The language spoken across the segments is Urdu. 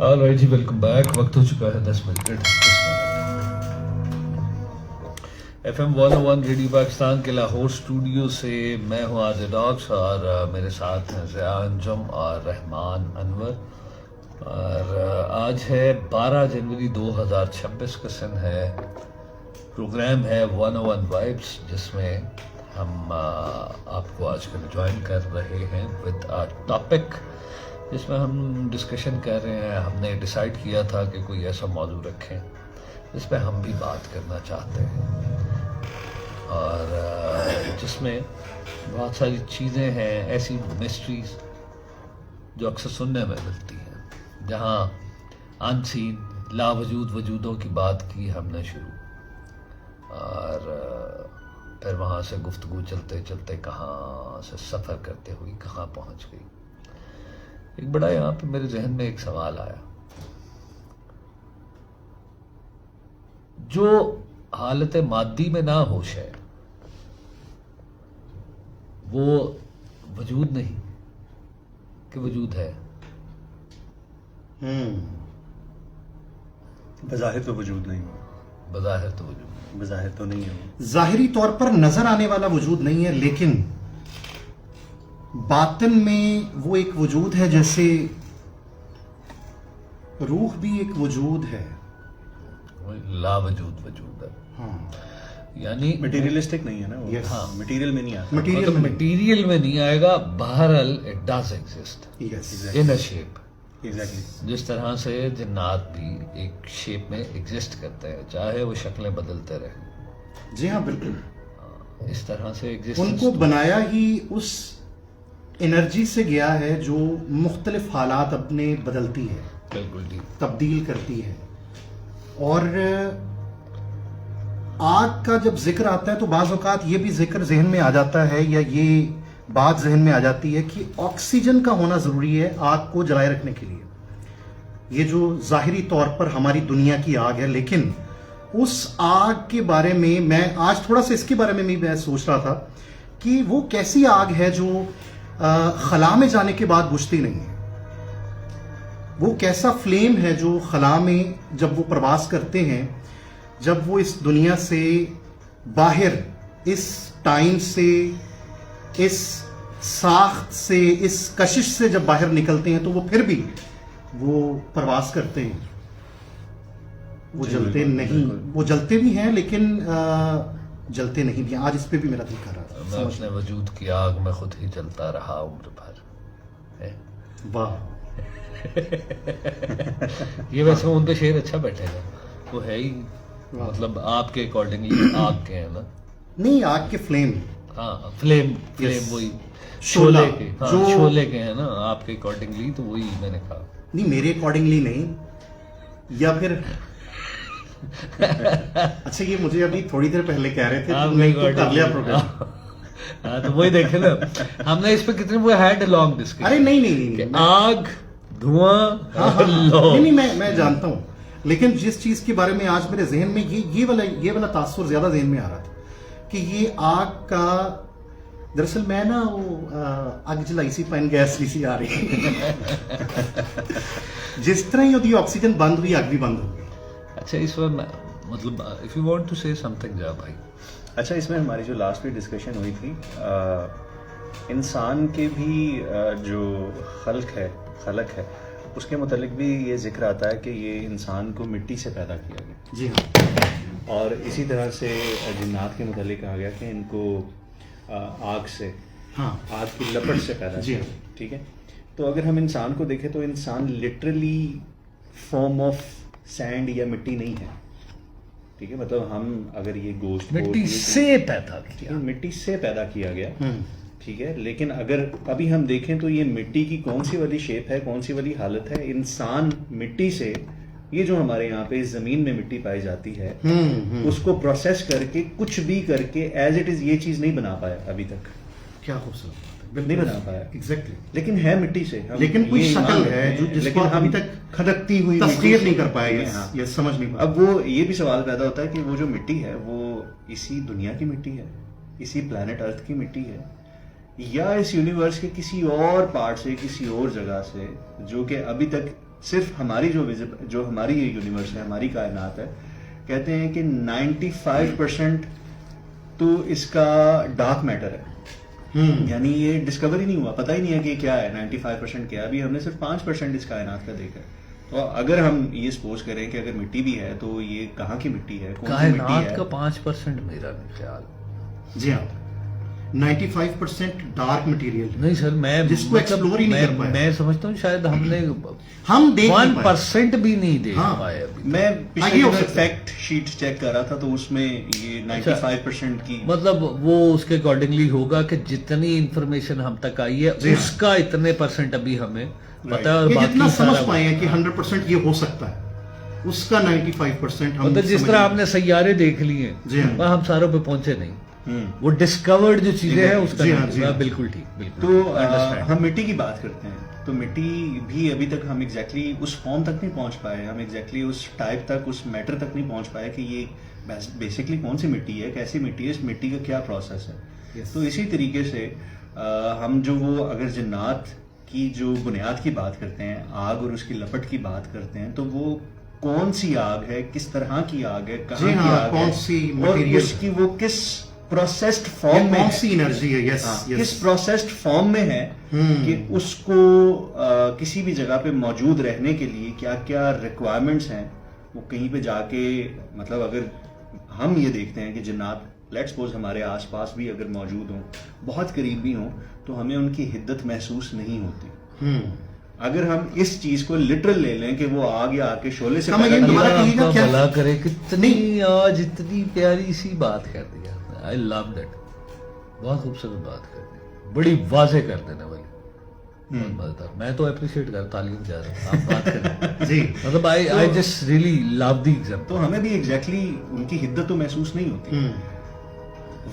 آلرائٹ جی، ویلکم بیک. وقت ہو چکا ہے 10 ایف ایم 101 ریڈیو پاکستان کے لاہور اسٹوڈیو سے. میں ہوں آج ڈاکس اور میرے ساتھ ہیں ضیاء انجم اور رحمان انور. اور آج ہے 12 جنوری 2026 کا سن ہے. پروگرام ہے 101 وائبس، جس میں ہم آپ کو آج کل جوائن کر رہے ہیں ود ٹاپک جس میں ہم ڈسکشن کر رہے ہیں. ہم نے ڈیسائیڈ کیا تھا کہ کوئی ایسا موضوع رکھیں جس پہ ہم بھی بات کرنا چاہتے ہیں، اور جس میں بہت ساری چیزیں ہیں ایسی مسٹریز جو اکثر سننے میں ملتی ہیں. جہاں ان سین لاوجود وجودوں کی بات کی ہم نے شروع، اور پھر وہاں سے گفتگو چلتے چلتے کہاں سے سفر کرتے ہوئی کہاں پہنچ گئی. ایک بڑا یہاں پہ میرے ذہن میں ایک سوال آیا. جو حالت مادی میں نہ ہوش ہے وہ وجود نہیں کہ وجود ہے؟ بظاہر تو وجود نہیں، بظاہر تو وجود، بظاہر تو نہیں ہے، ظاہری طور پر نظر آنے والا وجود نہیں ہے، لیکن باطن میں وہ ایک وجود ہے. جیسے روح بھی ایک وجود ہے، لا وجود وجود ہے. ہاں، یعنی مٹیریلسٹک نہیں ہے نا وہ. Yes. ہاں، مٹیریل میں نہیں آتا. مٹیریل میں نہیں آئے گا. بہرحال it does exist yes, in a shape. Exactly. جس طرح سے جنات بھی ایک شیپ میں ایگزسٹ کرتے ہیں، چاہے وہ شکلیں بدلتے رہیں. جی ہاں بالکل. اس طرح سے ان ایگزسٹنس کو بنایا ہی اس انرجی سے گیا ہے جو مختلف حالات اپنے بدلتی ہے، بالکل جی. تبدیل کرتی ہے. اور آگ کا جب ذکر آتا ہے تو بعض اوقات یہ بھی ذکر ذہن میں آ جاتا ہے، یا یہ بات ذہن میں آ جاتی ہے کہ آکسیجن کا ہونا ضروری ہے آگ کو جلائے رکھنے کے لیے. یہ جو ظاہری طور پر ہماری دنیا کی آگ ہے، لیکن اس آگ کے بارے میں آج تھوڑا سا اس کے بارے میں بھی میں سوچ رہا تھا کہ وہ کیسی آگ ہے جو خلا میں جانے کے بعد بجھتی نہیں ہے. وہ کیسا فلیم ہے جو خلا میں جب وہ پرواز کرتے ہیں، جب وہ اس دنیا سے باہر، اس ٹائم سے، اس ساخت سے، اس کشش سے جب باہر نکلتے ہیں تو وہ پھر بھی وہ پرواز کرتے ہیں. وہ جلتے نہیں، وہ جلتے بھی ہیں لیکن جلتے نہیں بھی. آج اس پہ بھی میرا دل کر رہا تھا. میں اپنے وجود کی آگ میں خود ہی جلتا رہا عمر بھر. واہ، یہ ویسے ان پہ شعر اچھا بیٹھے گا. وہ ہے ہی مطلب آپ کے اکارڈنگلی آگ کے ہیں نا. نہیں، آگ کے فلیم. ہاں، فلیم Yes. وہی شعلہ شعلے کے. ہاں، جو شعلے کے ہیں نا آپ کے اکارڈنگلی، تو وہی میں نے کہا. نہیں، میرے اکارڈنگلی نہیں، یا پھر اچھا یہ مجھے ابھی تھوڑی دیر پہلے کہہ رہے تھے آپ تو میں کے تو کر لیا accordingly. پروگرام. ہاں تو وہی دیکھے نا ہم نے اس پہ کتنے وہ ہیڈ لانگ ڈسکشن. ارے نہیں کہ آگ، دھواں، نہیں میں جانتا ہوں، لیکن جس چیز کے بارے میں آج میرے ذہن میں یہ والا تاثر زیادہ ذہن میں آ رہا تھا کہ یہ آگ کا، دراصل میں نا وہ آگ جلائی سی پین گیس بھی سی آ رہی جس طرح ہی ہوتی آکسیجن بند ہوئی، آگ بھی بند ہو گئی. اچھا اس میں مطلب اف یو وانٹ ٹو سے سم تھنگ جا بھائی. اچھا، اس میں ہماری جو لاسٹ ویک ڈسکشن ہوئی تھی، انسان کے بھی جو خلق ہے اس کے متعلق بھی یہ ذکر آتا ہے کہ یہ انسان کو مٹی سے پیدا کیا گیا. جی ہاں. اور اسی طرح سے جنات کے متعلق کہا گیا کہ ان کو آگ سے، ہاں، آگ کی لپٹ سے پیدا جی کیا. ہاں. ٹھیک ہے، تو اگر ہم انسان کو دیکھیں تو انسان لٹرلی فارم آف سینڈ یا مٹی نہیں ہے. ٹھیک ہے، مطلب ہم اگر یہ گوشت مٹی سے پیدا کیا، مٹی سے پیدا کیا گیا. ٹھیک ہے، لیکن اگر ابھی ہم دیکھیں تو یہ مٹی کی کون سی والی شیپ ہے، کون سی والی حالت ہے. انسان مٹی سے، یہ جو ہمارے یہاں پہ اس زمین میں مٹی پائی جاتی ہے، اس کو پروسیس کر کے کچھ بھی کر کے ایز اٹ از یہ چیز نہیں بنا پایا ابھی تک. کیا خوبصورت نہیں بنا پایا ایگزیکٹلی. لیکن ہے مٹی سے. لیکن کوئی شکل ہے جس کو ابھی تک کھدکتی ہوئی تصویر نہیں کر پائے، یہ سمجھ نہیں پائے. اب وہ یہ بھی سوال پیدا ہوتا ہے کہ وہ جو مٹی ہے وہ اسی دنیا کی مٹی ہے، اسی پلانٹ ارتھ کی مٹی ہے، یا اس یونیورس کے کسی اور پارٹ سے، کسی اور جگہ سے جو کہ ابھی تک صرف ہماری جو ہماری یہ یونیورس ہے, ہماری کائنات ہے, کہتے ہیں کہ 95% تو اس کا ڈارک میٹر ہے, یعنی یہ ڈسکور ہی نہیں ہوا, پتہ ہی نہیں ہے کہ کیا ہے 95% کیا ہے. ابھی ہم نے صرف 5% اس کائنات کا دیکھا ہے. تو اگر ہم یہ سپوز کریں کہ اگر مٹی بھی ہے تو یہ کہاں کی مٹی ہے, کون سی مٹی کائنات ہے. کا 5% میرا نہیں خیال. جی ہاں 95% ڈارک مٹیریل نہیں سر, میں جس کو ایکسپلور ہی نہیں کر پائے. میں سمجھتا ہوں شاید ہم نے ہم دیکھ نہیں پائے. 1% بھی نہیں دیکھ ہاں. پائے ابھی. میں یہ پچھلے ہو دنوں سکتا ہے. فیکٹ شیٹ چیک کر رہا تھا تو اس میں یہ 95% کی مطلب وہ اس کے اکارڈنگلی ہوگا کہ جتنی انفارمیشن ہم تک آئی ہے اس کا اتنے % ابھی ہمیں پتا ہے, اور یہ جتنا باقی سمجھ سارا پائے ہیں کہ 100% یہ ہو سکتا ہے, اس کا 95% ہم مطلب جس طرح ہم نے سیارے دیکھ لیے جی ہاں. وہ ہم ساروں پہ پہنچے نہیں, وہ ڈسکورڈ جو چیزیں ہیں اس کا جی ہاں, نہیں. جی ہاں. بالکل ٹھیک, بالکل تو ٹھیک. ہم مٹی کی بات کرتے ہیں تو مٹی بھی ابھی تک ہم ایگزیکٹلی اس فارم تک نہیں پہنچ پائے, ہم ایگزیکٹلی اس ٹائپ تک, اس میٹر تک نہیں پہنچ پائے کہ یہ بیسکلی کون سی مٹی ہے, کیسی مٹی ہے, اس مٹی کا کیا پروسیس ہے. تو اسی طریقے سے ہم جو وہ اگر جنات کی جو بنیاد کی بات کرتے ہیں, آگ اور اس کی لپٹ کی بات کرتے ہیں, تو وہ کون سی آگ ہے, کس طرح کی آگ ہے, کہاں کی آگ کون ہے, سی اور مٹیریل, اس کی وہ کس پروسیسڈ فارم میں کون ہے, سی انرجی ہے, یس کس پروسیسڈ فارم میں ہے, کہ اس کو کسی بھی جگہ پہ موجود رہنے کے لیے کیا کیا ریکوائرمنٹس ہیں. وہ کہیں پہ جا کے مطلب اگر ہم یہ دیکھتے ہیں کہ جنات لیٹ سپوز ہمارے آس پاس بھی اگر موجود ہوں, بہت قریب بھی ہوں, تو ہمیں ان کی حدت محسوس نہیں ہوتی. اگر ہم اس چیز کو لٹرل لے لیں کہ وہ آگ یا آگ کے شعلے سے پیدا یہ کیا, دوبارہ کہیے گا آپ کا کیا؟ بھلا کرے, کتنی آج اتنی پیاری سی بات کر دی. آئی لو دیٹ, بہت خوبصورت بات کر دی, بڑی واضح کر دینے والی, بہت مزیدار. میں تو اپریشیٹ کر تعلیم جا رہا ہوں, آپ بات کریں. جی مطلب I just really love the example. تو ہمیں بھی ایگزیکٹلی ان کی حدت تو محسوس نہیں ہوتی,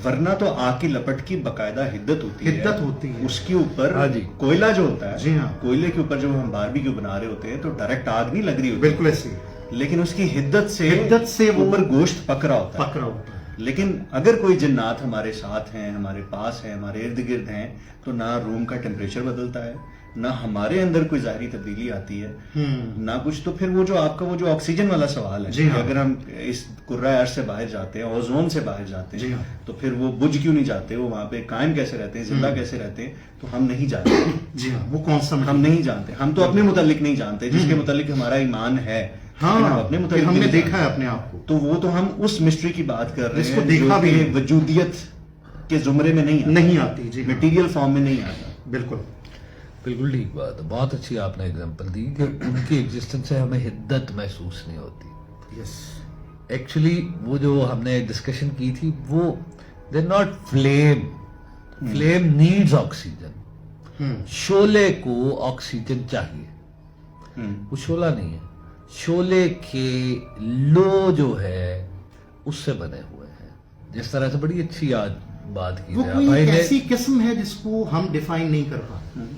ورنہ تو آگ کی لپٹ کی باقاعدہ حدت ہوتی ہے. حدت ہوتی ہے. اس کے اوپر ہاں جی. کوئلہ جو ہوتا ہے, جی ہاں, کوئلے کے اوپر جب ہم باربیکیو بنا رہے ہوتے ہیں تو ڈائریکٹ آگ نہیں لگ رہی ہوتی, بالکل ایسے, لیکن اس کی حدت سے وہ اوپر گوشت پک رہا ہوتا ہے. پکڑا ہوتا ہے. لیکن اگر کوئی جنات ہمارے ساتھ ہیں, ہمارے پاس ہیں, ہمارے ارد گرد ہیں, تو نہ روم کا ٹیمپریچر بدلتا ہے, نہ ہمارے اندر کوئی ظاہری تبدیلی آتی ہے, نہ کچھ. تو پھر وہ جو آپ کا وہ جو آکسیجن والا سوال ہے, جی ہاں, اگر ہم اس کرۂ ارض سے باہر جاتے ہیں, اوزون سے باہر جاتے ہیں, جی ہاں, تو پھر وہ بجھ کیوں نہیں جاتے, وہ وہاں پہ قائم کیسے رہتے ہیں, زندہ کیسے رہتے ہیں, تو ہم نہیں جانتے. جی ہاں, وہ کون سا ہم نہیں جانتے, ہم تو اپنے متعلق نہیں جانتے, جس کے متعلق ہمارا ایمان ہے. ہاں, اپنے متعلق ہم نے نہیں دیکھا ہے جانتے. اپنے آپ کو, تو وہ تو ہم اس مسٹری کی بات کر رہے جس کو ہیں دیکھا جو بھی کہ وجودیت کے زمرے میں نہیں آتی. جی مٹیریل فارم میں نہیں آتا. بالکل بالکل ٹھیک بات ہے, بہت اچھی آپ نے اگزامپل دی کہ ان کی ایگزسٹنس سے ہمیں حدت محسوس نہیں ہوتی. یس, ایکچولی وہ جو ہم نے ڈسکشن کی تھی, وہ they not flame, flame needs oxygen. شعلے کو آکسیجن چاہیے, وہ شعلہ نہیں ہے, شعلے کے لو جو ہے اس سے بنے ہوئے ہیں. جس طرح سے بڑی اچھی آج بات کی وہ ہے کوئی بھائی ایک نے, ایسی قسم ہے جس کو ہم ڈیفائن نہیں کر پاتے.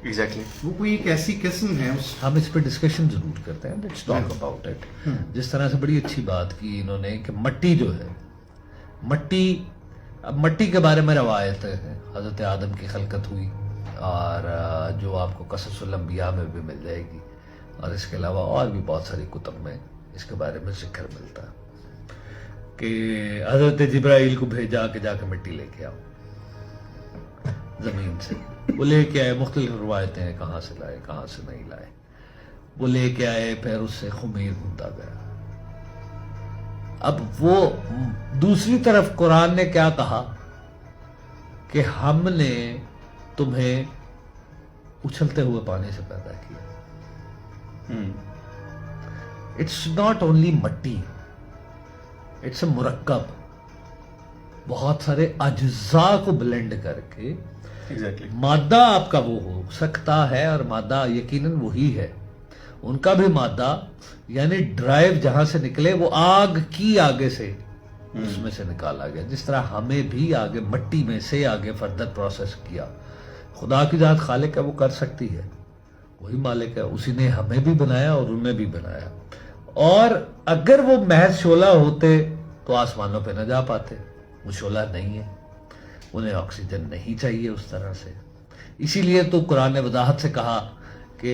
ایگزیکٹلی, وہ کوئی ایک ایسی قسم ہے, ہم اس پہ ڈسکشن ضرور کرتے ہیں, لیٹس ٹاک اباؤٹ اٹ. جس طرح سے بڑی اچھی بات کی انہوں نے کہ مٹی جو ہے, اب مٹی کے بارے میں روایت ہے, حضرت آدم کی خلقت ہوئی, اور جو آپ کو قصص الانبیاء میں بھی مل جائے گی, اور اس کے علاوہ اور بھی بہت ساری کتب میں اس کے بارے میں ذکر ملتا ہے کہ حضرت جبرائیل کو بھیجا کہ جا کے مٹی لے کے آؤ زمین سے. وہ لے کے آئے, مختلف روایتیں ہیں کہاں سے لائے کہاں سے نہیں لائے. وہ لے کے آئے, پھر اس سے خمیر گوندا گیا. اب وہ دوسری طرف قرآن نے کیا کہا کہ ہم نے تمہیں اچھلتے ہوئے پانی سے پیدا کیا. اٹس ناٹ اونلی مٹی, اٹس اے مرکب, بہت سارے اجزاء کو بلینڈ کر کے ایگزیکٹلی, مادہ آپ کا وہ ہو سکتا ہے, اور مادہ یقیناً وہی ہے. ان کا بھی مادہ یعنی ڈرائیو جہاں سے نکلے وہ آگ کی آگے سے اس میں سے نکالا گیا. جس طرح ہمیں بھی آگے مٹی میں سے آگے فردر پروسیس کیا. خدا کی ذات خالق ہے, وہ کر سکتی ہے, وہی مالک ہے, اسی نے ہمیں بھی بنایا اور انہیں بھی بنایا. اور اگر وہ محض شعلہ ہوتے تو آسمانوں پہ نہ جا پاتے. وہ شعلہ نہیں ہے, انہیں آکسیجن نہیں چاہیے اس طرح سے. اسی لیے تو قرآن نے وضاحت سے کہا کہ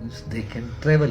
they can travel.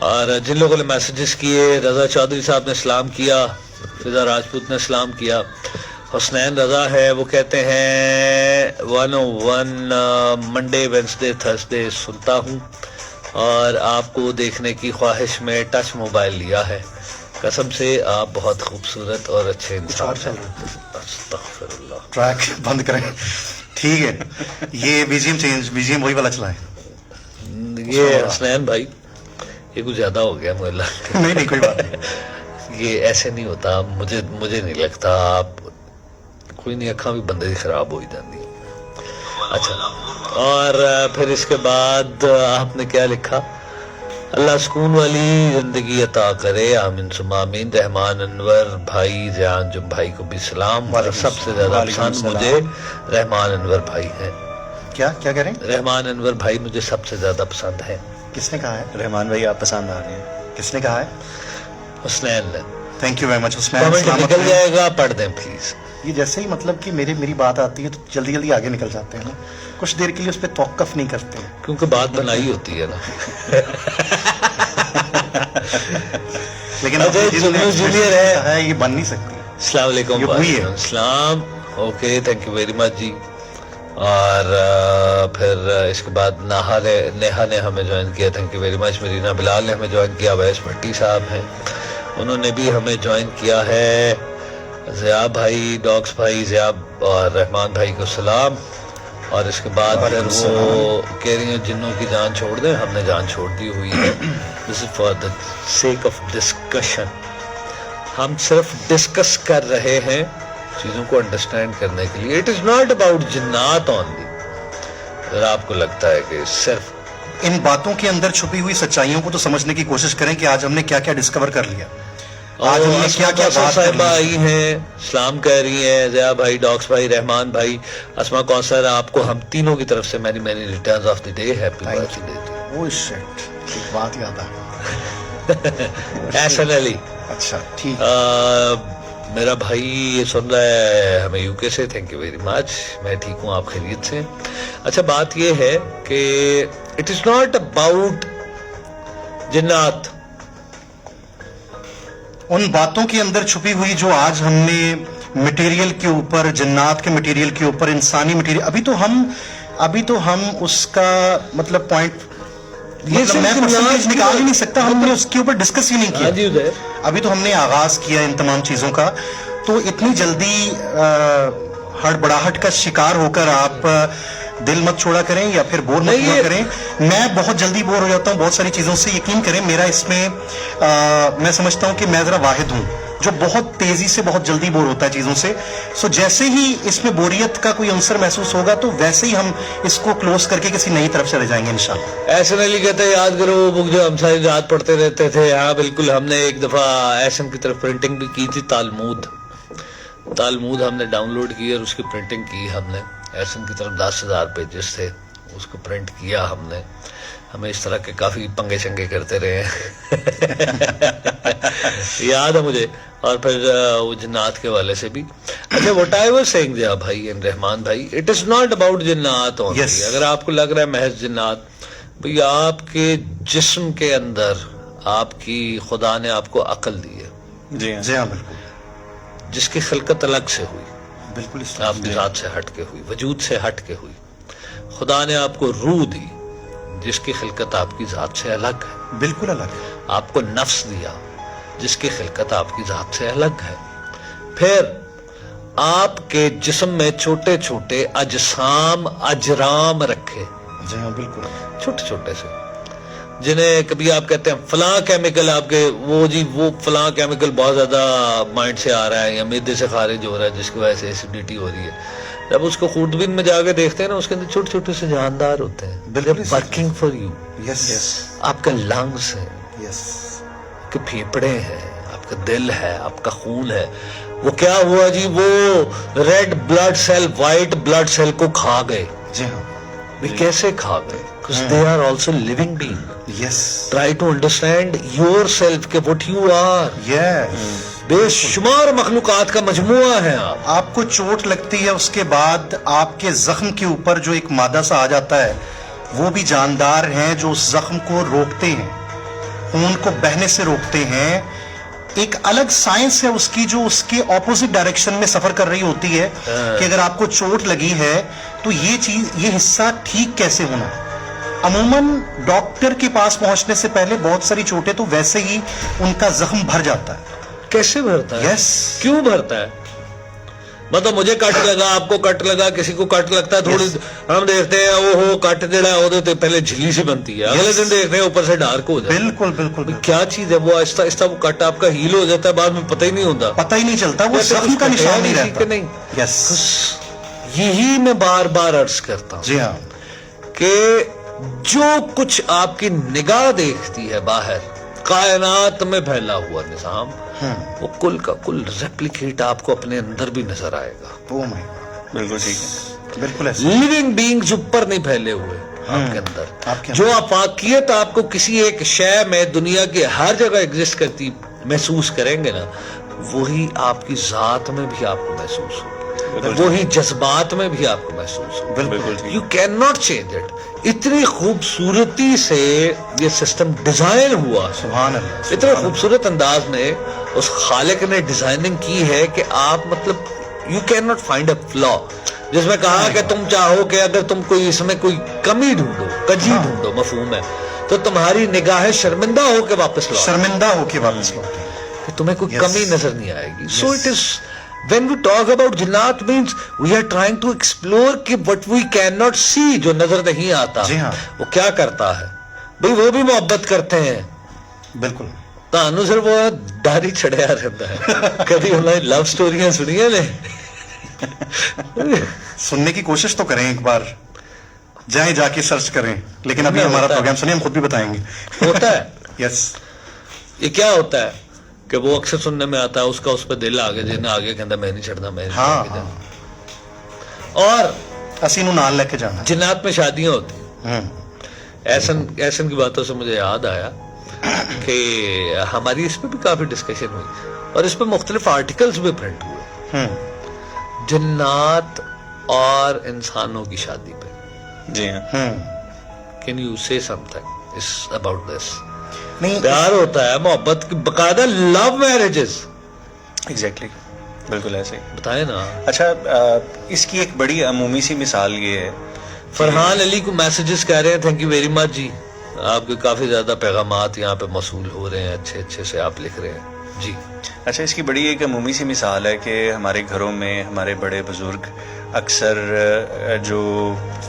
اور جن لوگوں نے میسیجز کیے، رضا چودھری صاحب نے اسلام کیا، فضا راجپوت نے اسلام کیا، حسنین رضا ہے، وہ کہتے ہیں 101 منڈے وینسڈے تھرسڈے سنتا ہوں اور آپ کو دیکھنے کی خواہش میں ٹچ موبائل لیا ہے، قسم سے آپ بہت خوبصورت اور اچھے انسان ہیں. استغفر اللہ. ٹریک بند کریں. ٹھیک ہے، یہ BGM چینج، BGM وہی والا چلائیں. یہ حسنین بھائی یہ کچھ زیادہ ہو گیا مجھے لگتا ہے. نہیں کوئی بات نہیں. یہ ایسے نہیں ہوتا، مجھے نہیں لگتا. آپ کوئی نہیں، اکھاں بھی بندے کی خراب ہو ہی جاتی. اچھا، اور پھر اس کے بعد آپ نے کیا لکھا؟ اللہ سکون والی زندگی عطا کرے، آمین ثم آمین. رحمان انور بھائی، ضیاء جم بھائی کو بھی سلام. اور سب سے زیادہ پسند مجھے رحمان انور بھائی ہیں. کیا کہہ رہے ہیں؟ رحمان انور بھائی مجھے سب سے زیادہ پسند ہے. کس نے کہا ہے؟ رحمان بھائی آپ پسند آ رہے ہیں. کس نے کہا ہے؟ حسنین نے. Thank you very much Hasnain. Comment نکل جائے گا، پڑھ دیں پلیز. یہ جیسے ہی مطلب کہ میری بات آتی ہے تو جلدی جلدی آگے نکل جاتے ہیں نا، کچھ دیر کے لیے اس پہ توقف نہیں کرتے ہیں. کیونکہ بات بنائی ہوتی ہے نا. لیکن جونیئر ہے، یہ بن نہیں سکتی. السلام علیکم. وعلیکم السلام. Okay, thank you very much جی. اور پھر اس کے بعد نیہا نے ہمیں جوائن کیا، thank you very much. Marina Bilal نے ہمیں جوائن کیا. ویس بھٹی صاحب ہیں، انہوں نے بھی ہمیں جوائن کیا ہے. ضیاء بھائی، ڈاکس بھائی، ضیاء اور رحمان بھائی کو سلام. اور اس کے بعد پھر وہ کہہ رہی ہیں جنوں کی جان چھوڑ دیں، ہم نے جان چھوڑ دی ہوئی ہے. This is for the sake of discussion. ہم صرف ڈسکس کر رہے ہیں چیزوں کو انڈرسٹینڈ کرنے کے لیے. اٹ از ناٹ اباؤٹ جنات اونلی. اگر آپ کو لگتا ہے کہ صرف ان باتوں کے اندر چھپی ہوئی سچائیوں کو تو سمجھنے کی کوشش کریں کہ آج ہم نے کیا کیا ڈسکور کر لیا. آج ہم نے کیا کیا بات صاحبہ آئی ہیں، سلام کہہ رہی ہیں. ضیاء بھائی، ڈاکس بھائی، رحمان بھائی، اسما کوثر، آپ کو ہم تینوں کی طرف سے many returns of the day. Happy birth day. وہ شٹ، ایک بات یاد آ احسن علی. اچھا ٹھیک. میرا بھائی یہ سن رہا ہے ہمیں UK سے. تھینک یو ویری مچ. میں ٹھیک ہوں، آپ خیریت سے؟ اچھا، بات یہ ہے کہ اٹ از ناٹ اباؤٹ جنات. ان باتوں کے اندر چھپی ہوئی جو آج ہم نے مٹیریل کے اوپر، جنات کے مٹیریل کے اوپر، انسانی مٹیریل، ابھی تو ہم اس کا مطلب پوائنٹ میں پرسنٹیج نکال ہی نہیں سکتا. ہم نے اس کے اوپر ڈسکس ہی نہیں کیا. ابھی تو ہم نے آغاز کیا ان تمام چیزوں کا. تو اتنی جلدی ہڑبڑاہٹ کا شکار ہو کر آپ دل مت چھوڑا کریں یا پھر بور مت ہوا کریں. میں بہت جلدی بور ہو جاتا ہوں بہت ساری چیزوں سے. یقین کریں میرا اس میں میں سمجھتا ہوں کہ میں ذرا واحد ہوں جو بہت تیزی سے بہت جلدی بور ہوتا ہے چیزوں سے. سو جیسے ہی اس میں بوریت کا کوئی عنصر محسوس ہوگا تو ویسے ہی ہم اس کو کلوز کر کے کسی نئی طرف چلے جائیں گے انشاءاللہ. احسن علی کہتے ہیں یاد کرو وہ بک جو ہم ساری رات پڑھتے رہتے تھے. ہاں بالکل، ہم نے ایک دفعہ احسن کی طرف پرنٹنگ بھی کی تھی. تالمود ہم نے ڈاؤن لوڈ کی اور اس کی پرنٹنگ کی ہم نے. احسن کی طرف 10,000 پیجز تھے، اس کو پرنٹ کیا ہم نے. ہمیں اس طرح کے کافی پنگے شنگے کرتے رہے یاد ہے مجھے. اور پھر وہ جنات کے والے سے بھی. اچھا، what I was saying Zia بھائی and رحمان بھائی, it is not about جنات only. اگر آپ کو لگ رہا ہے محض جنات, بھئی آپ کے جسم کے اندر آپ کی خدا نے آپ کو عقل دی ہے. جی ہاں بالکل, جس کی خلقت الگ سے ہوئی, بالکل آپ کی ذات سے ہٹ کے ہوئی, وجود سے ہٹ کے ہوئی. خدا نے آپ کو روح دی جس کی خلقت آپ کی ذات سے الگ ہے, بالکل الگ. آپ کو نفس دیا جس کی خلقت آپ کی ذات سے الگ ہے. پھر آپ کے جسم میں چھوٹے چھوٹے اجسام اجرام رکھے, جی ہاں بالکل, چھوٹے چھوٹے سے, جنہیں کبھی آپ کہتے ہیں فلاں کیمیکل آپ کے, وہ جی وہ فلاں کیمیکل بہت زیادہ مائنڈ سے آ رہا ہے یا معدے سے خارج ہو رہا ہے جس کی وجہ سے ایسیڈیٹی ہو رہی ہے. جب اس کو خوردبین میں جا کے دیکھتے ہیں نا, اس کے اندر چھوٹے چھوٹے سے جاندار ہوتے ہیں, بالکل ورکنگ فار یو. آپ کا لنگس ہے, آپ کے پھیپڑے ہیں, آپ کا دل ہے, آپ کا خون ہے. وہ کیا ہوا جی, وہ red blood cell white blood cell کو کھا گئے. جی ہاں, کیسے کھا گئے؟ because they are also living being. yes, try to understand yourself کہ what you are. yes, بے شمار مخلوقات کا مجموعہ ہے. آپ کو چوٹ لگتی ہے, اس کے بعد آپ کے زخم کے اوپر جو ایک مادہ سا آ جاتا ہے, وہ بھی جاندار ہیں جو اس زخم کو روکتے ہیں. خون کو بہنے سے روکتے ہیں. ایک الگ سائنس ہے اس کی جو اس کے اپوزٹ ڈائریکشن میں سفر کر رہی ہوتی ہے کہ اگر آپ کو چوٹ لگی ہے تو یہ چیز, یہ حصہ ٹھیک کیسے ہونا. عموماً ڈاکٹر کے پاس پہنچنے سے پہلے بہت ساری چوٹیں تو ویسے ہی ان کا زخم بھر جاتا ہے. کیسے بھرتا ہے؟ یس. کیوں بھرتا ہے؟ مطلب مجھے کٹ لگا, آپ کو کٹ لگا, کسی کو کٹ لگتا ہے, تھوڑی ہم دیکھتے ہیں وہ کٹ جڑا ہے پہلے جھلی سی بنتی ہے, اگلے دن دیکھتے ہیں اوپر سے ڈارک ہو جاتا ہے. بالکل بالکل. کیا چیز ہے وہ؟ آہستہ آہستہ وہ کٹ آپ کا ہیل ہو جاتا ہے, بعد میں پتہ ہی نہیں ہوتا, پتہ ہی نہیں چلتا, وہ زخم کا نشان نہیں رہتا. نہیں. یس. یہی میں بار بار عرض کرتا ہوں جی ہاں کہ جو کچھ آپ کی نگاہ دیکھتی ہے باہر کائنات میں پھیلا ہوا نظام, وہ کل کا کل ریپلیکیٹ آپ کو اپنے اندر بھی نظر آئے گا. بالکل ٹھیک ہے. بالکل ایسے. لیونگ بینگز اوپر نہیں پھیلے ہوئے آپ کے اندر. جو افاقیت آپ کو کسی ایک شے میں دنیا کی ہر جگہ ایگزسٹ کرتی محسوس کریں گے نا, وہی آپ کی ذات میں بھی آپ کو محسوس ہوگی, وہی جذبات میں بھی آپ کو محسوس ہوگا. بالکل. You can not change it. اتنی خوبصورتی سے یہ سسٹم ڈیزائن ہوا, سبحان اللہ, اتنے خوبصورت انداز میں اس خالق نے ڈیزائننگ کی ہے کہ آپ مطلب you can not find a فلا, جس میں کہا کہ تم چاہو کہ اگر تم کوئی اس میں کوئی کمی ڈھونڈو, کجی ڈھونڈو, مفہوم ہے, تو تمہاری نگاہیں شرمندہ ہو کے واپس لو, شرمندہ ہو کے واپس لو, کہ تمہیں کوئی کمی نظر نہیں آئے گی. So it is when we talk about جنات means we are trying to explore کہ what we cannot see, جو نظر نہیں آتا, وہ کیا کرتا ہے. بھئی وہ بھی محبت کرتے ہیں. بالکل. تانوں صرف وہ داڑھی چڑھیا رہتا ہے. کبھی انہیں لو سٹوریاں سنی ہیں نے؟ سننے کی کوشش تو کریں, ایک بار جائیں جا کے سرچ کریں, لیکن ابھی ہمارا پروگرام سنیں, ہم خود بھی بتائیں گے. ہوتا ہے. یس. یہ کیا ہوتا ہے کہ وہ اکثر سننے میں آتا ہے, اس کا اس پہ دل آگے جینا آگے کہتا میں نہیں چڑھنا, میں نہیں چڑھنا. اور اسی نو نال لے کے جانا. جنات میں شادیاں ہوتی ہیں. ایسن کی باتوں سے مجھے یاد آیا کہ ہماری اس پہ بھی کافی ڈسکشن ہوئی, اور اس پہ مختلف آرٹیکلز بھی پرنٹ ہوئے جنات اور انسانوں کی شادی پہ. جی ہاں. کین یو سے سم تھنگ اباؤٹ دس؟ پیار ہوتا ہے, محبت کی باقاعدہ لو میرجز. ایگزیکٹلی, بالکل ایسے ہی. بتائیں نا. اچھا, اس کی ایک بڑی عمومی سی مثال یہ ہے, فرحان علی کو میسیجز کہہ رہے ہیں تھینک یو ویری مچ جی, آپ کے کافی زیادہ پیغامات یہاں پہ موصول ہو رہے ہیں, اچھے اچھے سے آپ لکھ رہے ہیں جی. اچھا, اس کی بڑی ایک عمومی سی مثال ہے کہ ہمارے گھروں میں ہمارے بڑے بزرگ اکثر جو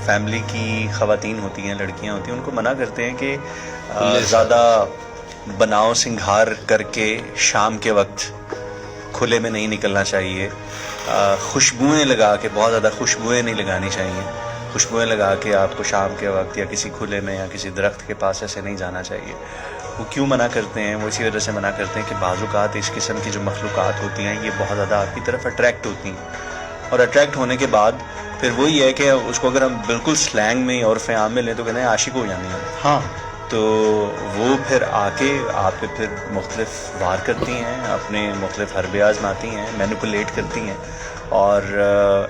فیملی کی خواتین ہوتی ہیں, لڑکیاں ہوتی ہیں, ان کو منع کرتے ہیں کہ زیادہ بناؤ سنگھار کر کے شام کے وقت کھلے میں نہیں نکلنا چاہیے, خوشبوئیں لگا کے, بہت زیادہ خوشبوئیں نہیں لگانی چاہیے, خوشبوئیں لگا کے آپ کو شام کے وقت یا کسی کھلے میں یا کسی درخت کے پاس ایسے نہیں جانا چاہیے. وہ کیوں منع کرتے ہیں؟ وہ اسی وجہ سے منع کرتے ہیں کہ بعض اوقات اس قسم کی جو مخلوقات ہوتی ہیں یہ بہت زیادہ آپ کی طرف اٹریکٹ ہوتی ہیں, اور اٹریکٹ ہونے کے بعد پھر وہی ہے کہ اس کو اگر ہم بالکل سلینگ میں عرف عام میں لیں تو کہتے ہیں عاشق ہو جانے ہیں. ہاں, تو وہ پھر آ کے آپ پہ پھر مختلف وار کرتی ہیں, اپنے مختلف حربے آزماتی ہیں, مینیپولیٹ کرتی ہیں. اور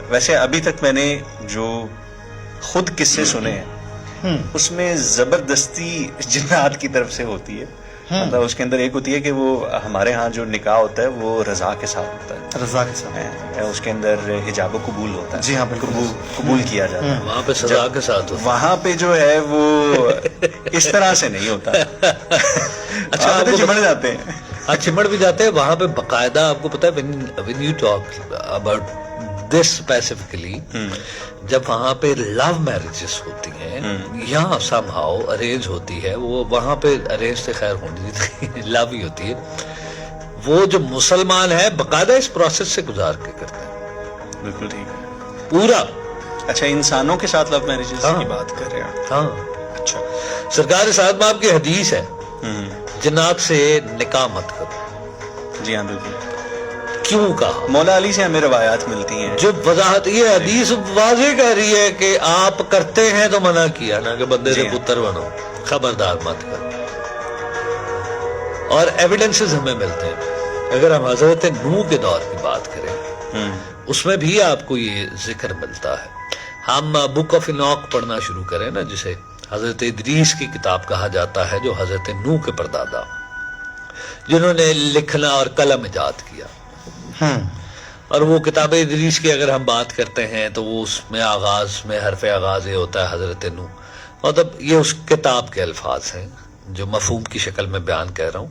ویسے ابھی تک میں نے جو خود قصے سنے ہیں اس میں زبردستی جنات کی طرف سے ہوتی ہے. مطلب اس کے اندر ایک ہوتی ہے کہ وہ ہمارے ہاں جو نکاح ہوتا ہے وہ رضا کے ساتھ ہوتا ہے, رضا کے ساتھ, اس کے اندر حجاب و قبول ہوتا ہے. جی ہاں, بالکل قبول کیا جاتا ہے. وہاں پہ سزا کے ساتھ ہوتا ہے. وہاں پہ جو ہے وہ اس طرح سے نہیں ہوتا. اچھا, چمڑ جاتے ہیں. ہاں, چمڑ بھی جاتے ہیں. وہاں پہ باقاعدہ آپ کو پتا ہے when you talk about this specifically, جب وہاں پہ لو میرجز ہوتی ہیں یا سم ہاؤ ارینج ہوتی ہے, وہ وہاں پہ ارینج سے خیر ہونی تھی, لو ہی ہوتی ہے, وہ جو مسلمان ہے باقاعدہ اس پروسیس سے گزار کے کرتے ہیں. بالکل ٹھیک, پورا. اچھا, انسانوں کے ساتھ لو میرجز کی بات کر رہے ہیں. ہاں, اچھا, سرکار سعد آپ کی حدیث ہے جنات سے نکاح مت کرو. جی ہاں, بالکل. کیوں کہا؟ مولا علی سے ہمیں روایات ملتی ہیں جو وضاحت, یہ حدیث واضح کہہ رہی ہے کہ آپ کرتے ہیں تو منع کیا نا کہ بندے سے پتر بنو, خبردار مت کرو. اور ایویڈنسز ہمیں ملتے ہیں. اگر ہم حضرت نوح کے دور کی بات کریں اس میں بھی آپ کو یہ ذکر ملتا ہے. ہم بک آف انوک پڑھنا شروع کریں نا, جسے حضرت ادریس کی کتاب کہا جاتا ہے، جو حضرت نوح کے پردادا، جنہوں نے لکھنا اور قلم ایجاد کیا. اور وہ کتاب ادریس کی اگر ہم بات کرتے ہیں تو وہ اس میں آغاز میں حرف آغاز یہ ہوتا ہے حضرت نوح. مطلب یہ اس کتاب کے الفاظ ہیں جو مفہوم کی شکل میں بیان کہہ رہا ہوں.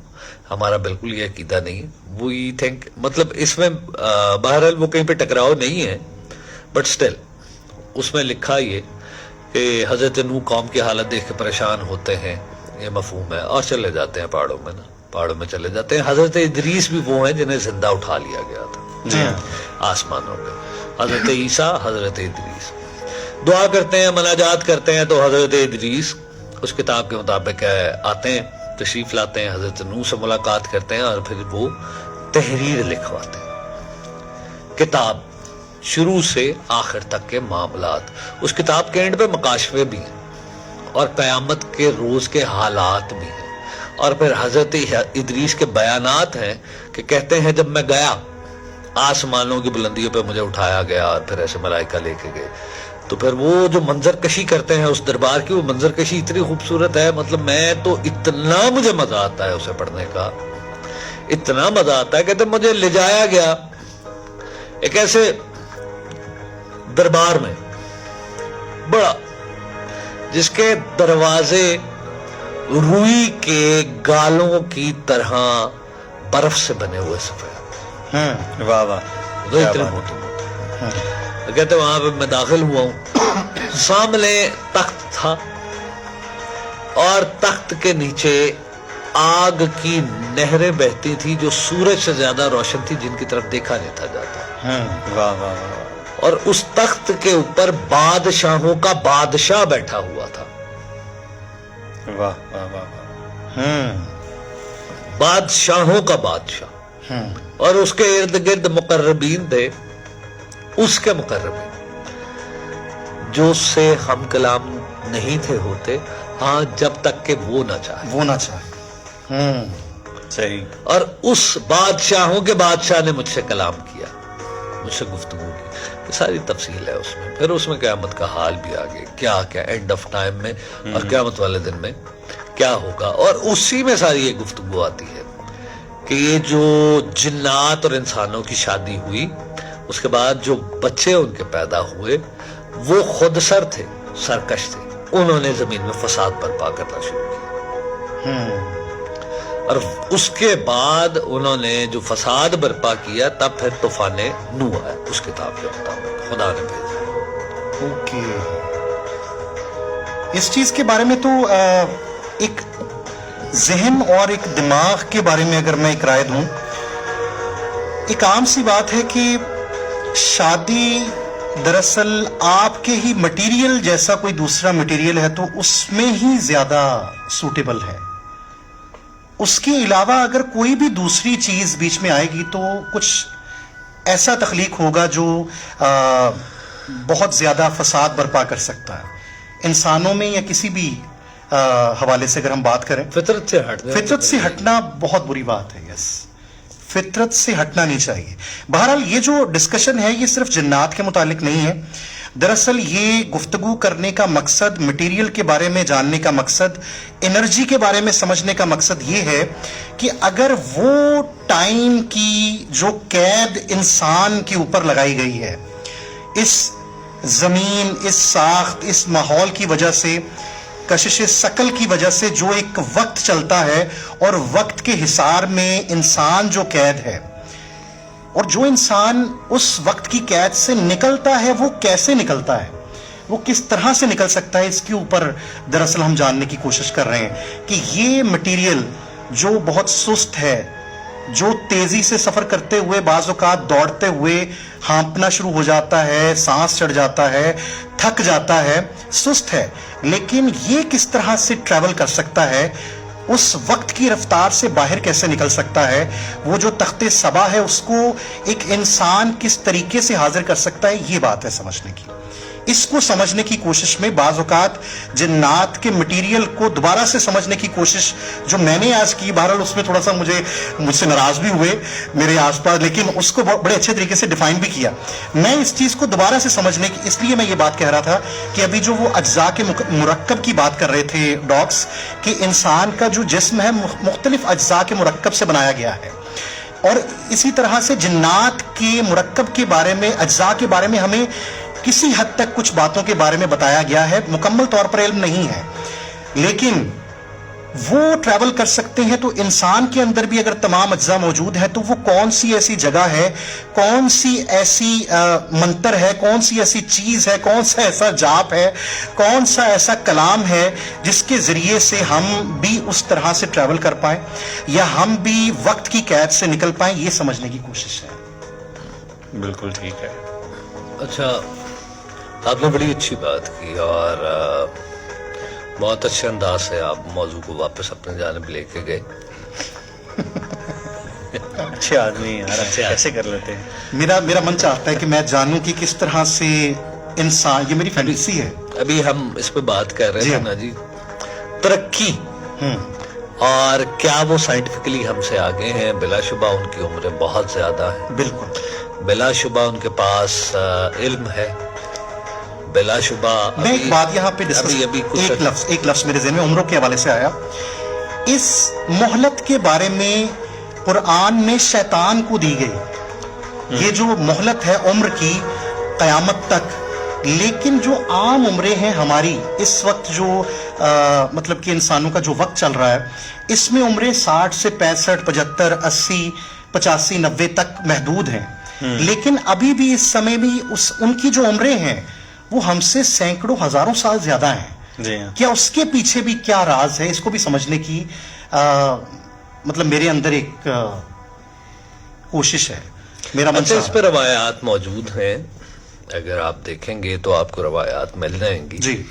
ہمارا بالکل یہ عقیدہ نہیں ہے. وی تھنک مطلب اس میں بہرحال وہ کہیں پہ ٹکراؤ نہیں ہے، بٹ سٹل اس میں لکھا یہ کہ حضرت نوح قوم کی حالت دیکھ کے پریشان ہوتے ہیں، یہ مفہوم ہے، اور چلے جاتے ہیں پہاڑوں میں چلے جاتے ہیں. حضرت ادریس بھی وہ ہیں جنہیں زندہ اٹھا لیا گیا تھا آسمانوں پہ. حضرت عیسیٰ، حضرت ادریس دعا کرتے ہیں، مناجات کرتے ہیں تو حضرت ادریس اس کتاب کے مطابق آتے ہیں، تشریف لاتے ہیں، حضرت نوح سے ملاقات کرتے ہیں اور پھر وہ تحریر لکھواتے ہیں، کتاب شروع سے آخر تک کے معاملات. اس کتاب کے اینڈ پہ مکاشفے بھی ہیں اور قیامت کے روز کے حالات بھی ہیں. اور پھر حضرت ادریس کے بیانات ہیں کہ کہتے ہیں جب میں گیا آسمانوں کی بلندیوں پہ مجھے اٹھایا گیا اور پھر ایسے ملائکہ لے کے گئے، تو پھر وہ جو منظر کشی کرتے ہیں اس دربار کی، وہ منظر کشی اتنی خوبصورت ہے. مطلب میں تو اتنا مجھے مزہ آتا ہے اسے پڑھنے کا، اتنا مزہ آتا ہے. کہتے مجھے لے جایا گیا ایک ایسے دربار میں بڑا، جس کے دروازے روئی کے گالوں کی طرح برف سے بنے ہوئے سفید. واہ واہ. اتنے موٹے موٹے. کہتے وہاں پہ میں داخل ہوا ہوں، سامنے تخت تھا اور تخت کے نیچے آگ کی نہریں بہتی تھی جو سورج سے زیادہ روشن تھی، جن کی طرف دیکھا نہیں تھا جاتا. واہ واہ. اور اس تخت کے اوپر بادشاہوں کا بادشاہ بیٹھا ہوا تھا. واہ واہ واہ. بادشاہوں کا بادشاہ. اور اس کے ارد گرد مقربین تھے، اس کے مقربین جو اس سے ہم کلام نہیں تھے ہوتے، ہاں جب تک کہ وہ نہ چاہے. صحیح. اور اس بادشاہوں کے بادشاہ نے مجھ سے کلام کیا، مجھ سے گفتگو کی. ساری تفصیل ہے اس میں. پھر اس میں قیامت کا حال بھی آگے، کیا اینڈ آف ٹائم میں اور قیامت والے دن میں کیا ہوگا. اور اسی میں ساری یہ گفتگو آتی ہے کہ یہ جو جنات اور انسانوں کی شادی ہوئی، اس کے بعد جو بچے ان کے پیدا ہوئے وہ خود سرکش تھے. انہوں نے زمین میں فساد برپا کرنا شروع کیا. اور اس کے بعد انہوں نے جو فساد برپا کیا، تب پھر طوفان نوح ہے اس کتاب کے مطابق خدا نے بھیجا. اوکے. اس چیز کے بارے میں تو ایک ذہن اور ایک دماغ کے بارے میں اگر میں ایک رائے دوں، ایک عام سی بات ہے کہ شادی دراصل آپ کے ہی مٹیریل جیسا کوئی دوسرا مٹیریل ہے تو اس میں ہی زیادہ سوٹیبل ہے. اس کے علاوہ اگر کوئی بھی دوسری چیز بیچ میں آئے گی تو کچھ ایسا تخلیق ہوگا جو بہت زیادہ فساد برپا کر سکتا ہے انسانوں میں یا کسی بھی حوالے سے. اگر ہم بات کریں فطرت سے ہٹنا بہت بری بات ہے. یس، فطرت سے ہٹنا نہیں چاہیے. بہرحال یہ جو ڈسکشن ہے یہ صرف جنات کے متعلق نہیں ہے. دراصل یہ گفتگو کرنے کا مقصد، مٹیریل کے بارے میں جاننے کا مقصد، انرجی کے بارے میں سمجھنے کا مقصد یہ ہے کہ اگر وہ ٹائم کی جو قید انسان کے اوپر لگائی گئی ہے، اس زمین، اس ساخت، اس ماحول کی وجہ سے، کشش ثقل کی وجہ سے جو ایک وقت چلتا ہے، اور وقت کے حصار میں انسان جو قید ہے، اور جو انسان اس وقت کی قید سے نکلتا ہے وہ کیسے نکلتا ہے، وہ کس طرح سے نکل سکتا ہے، اس کے اوپر دراصل ہم جاننے کی کوشش کر رہے ہیں کہ یہ مٹیریل جو بہت سست ہے، جو تیزی سے سفر کرتے ہوئے بعض اوقات دوڑتے ہوئے ہانپنا شروع ہو جاتا ہے، سانس چڑھ جاتا ہے، تھک جاتا ہے، سست ہے، لیکن یہ کس طرح سے ٹریول کر سکتا ہے، اس وقت کی رفتار سے باہر کیسے نکل سکتا ہے، وہ جو تخت سبا ہے اس کو ایک انسان کس طریقے سے حاضر کر سکتا ہے، یہ بات ہے سمجھنے کی. اس کو سمجھنے کی کوشش میں بعض اوقات جنات کے مٹیریل کو دوبارہ سے سمجھنے کی کوشش جو میں نے آج کی، بہرحال اس میں تھوڑا سا مجھ سے ناراض بھی ہوئے میرے آس پاس، لیکن اس کو بڑے اچھے طریقے سے ڈیفائن بھی کیا. میں اس چیز کو دوبارہ سے سمجھنے کی، اس لیے میں یہ بات کہہ رہا تھا کہ ابھی جو وہ اجزاء کے مرکب کی بات کر رہے تھے ڈاکس، کہ انسان کا جو جسم ہے مختلف اجزاء کے مرکب سے بنایا گیا ہے، اور اسی طرح سے جنات کے مرکب کے بارے میں، اجزاء کے بارے میں ہمیں کسی حد تک کچھ باتوں کے بارے میں بتایا گیا ہے. مکمل طور پر علم نہیں ہے، لیکن وہ ٹریول کر سکتے ہیں. تو انسان کے اندر بھی اگر تمام اجزاء موجود ہیں تو وہ کون سی ایسی جگہ ہے، کون سی ایسی منتر ہے، کون سی ایسی چیز ہے، کون سا ایسا جاپ ہے، کون سا ایسا کلام ہے جس کے ذریعے سے ہم بھی اس طرح سے ٹریول کر پائیں یا ہم بھی وقت کی قید سے نکل پائیں، یہ سمجھنے کی کوشش ہے. بالکل ٹھیک ہے. اچھا، آپ نے بڑی اچھی بات کی اور بہت اچھے انداز سے آپ موضوع کو واپس اپنے جانب لے کے گئے. اچھے آدمی یار، ایسے کر لیتے ہیں. میرا من چاہتا ہے کہ میں جانوں کہ کس طرح سے انسان، یہ میری فینٹیسی ہے. ابھی ہم اس پہ بات کر رہے جی تھے نا جی، ترقی، اور کیا وہ سائنٹیفکلی ہم سے آگے ہیں؟ بلا شبہ ان کی عمریں بہت زیادہ ہیں، بالکل بلا شبہ ان کے پاس علم ہے، بلا شبہ. میں ایک بات یہاں پہ ایک لفظ میرے ذہن میں عمروں کے حوالے سے آیا. اس مہلت کے بارے میں قرآن میں شیطان کو دی گئی، یہ جو مہلت ہے عمر کی قیامت تک. لیکن جو عام عمریں ہیں ہماری اس وقت، جو مطلب کہ انسانوں کا جو وقت چل رہا ہے، اس میں عمریں 60 سے 65 75 80 85 90 تک محدود ہیں. لیکن ابھی بھی اس سمے بھی ان کی جو عمریں ہیں وہ ہم سے سینکڑوں ہزاروں سال زیادہ ہیں. جی ہاں. کیا اس کے پیچھے بھی کیا راز ہے، اس کو بھی سمجھنے کی مطلب میرے اندر ایک کوشش ہے. میرا اچھا، اس پہ روایات موجود ہیں، اگر آپ دیکھیں گے تو آپ کو روایات مل جائیں گی. جی